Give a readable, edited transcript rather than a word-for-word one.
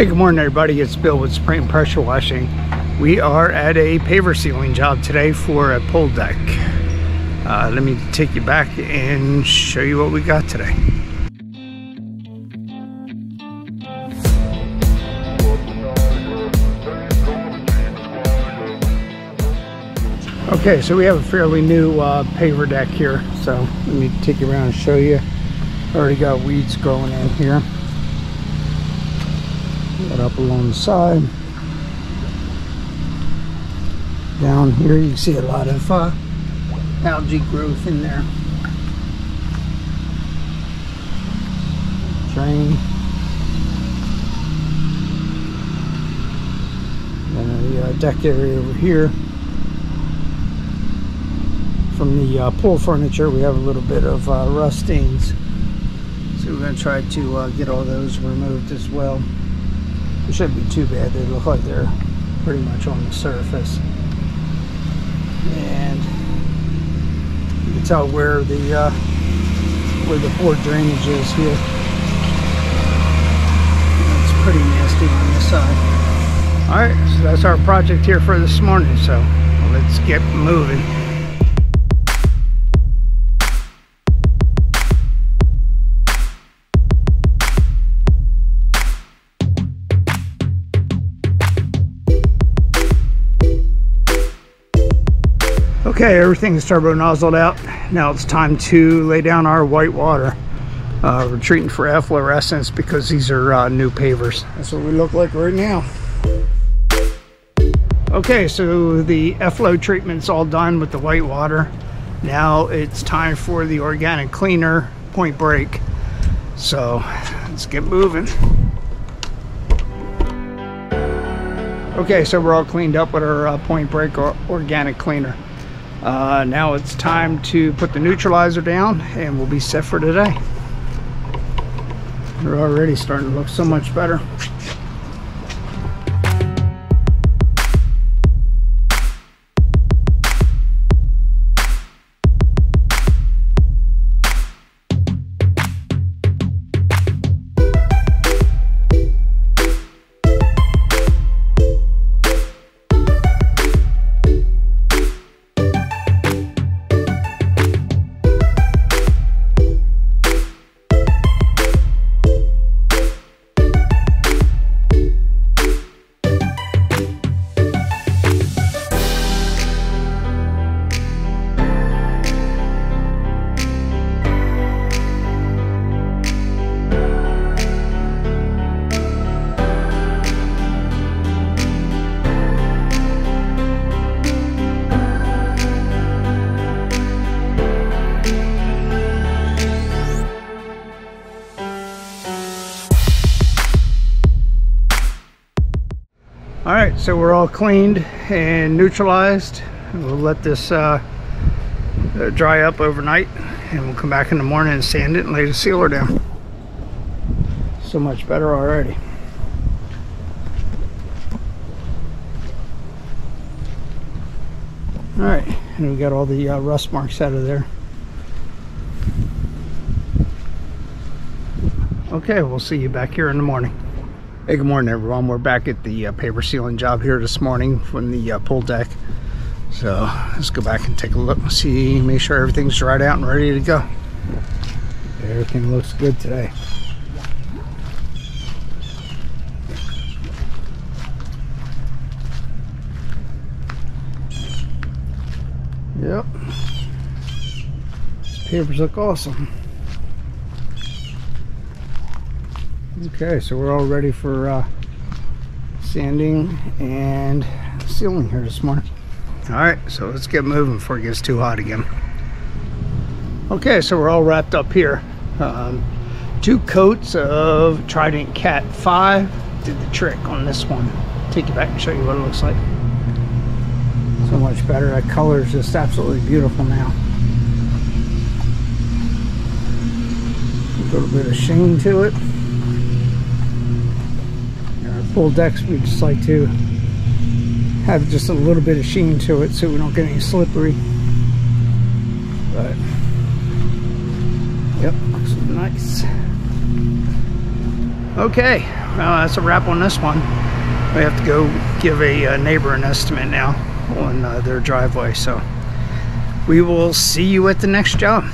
Hey, good morning everybody, it's Bill with Spring Pressure Washing. We are at a paver sealing job today for a pole deck. Let me take you back and show you what we got today. Okay, so we have a fairly new paver deck here, so let me take you around and show you. Already got weeds growing in here. Got up along the side. Down here you can see a lot of algae growth in there. Drain. And the deck area over here. From the pool furniture we have a little bit of rust stains. So we're going to try to get all those removed as well. It shouldn't be too bad. They look like they're pretty much on the surface. And you can tell where the poor drainage is here. It's pretty nasty on this side. Alright, so that's our project here for this morning. So let's get moving. Okay, everything's turbo nozzled out. Now it's time to lay down our white water. We're treating for efflorescence because these are new pavers. That's what we look like right now. Okay, so the efflow treatment's all done with the white water. Now it's time for the organic cleaner point break. So let's get moving. Okay, so we're all cleaned up with our point break or organic cleaner. Now it's time to put the neutralizer down and we'll be set for today. They're already starting to look so much better. Alright, so we're all cleaned and neutralized. We'll let this dry up overnight and we'll come back in the morning and sand it and lay the sealer down. So much better already. Alright, and we got all the rust marks out of there. Okay, we'll see you back here in the morning. Hey, good morning everyone. We're back at the paver sealing job here this morning from the pool deck. So let's go back and take a look and see, make sure everything's dried out and ready to go. Everything looks good today. Yep. These pavers look awesome. Okay, so we're all ready for sanding and sealing here this morning. Alright, so let's get moving before it gets too hot again. Okay, so we're all wrapped up here. 2 coats of Trident Cat 5 did the trick on this one. Take you back and show you what it looks like. So much better. That color is just absolutely beautiful now. A little bit of sheen to it. Pool decks, we just like to have just a little bit of sheen to it so we don't get any slippery. But yep, looks nice. Okay, well, that's a wrap on this one. We have to go give a neighbor an estimate now on their driveway, so we will see you at the next job.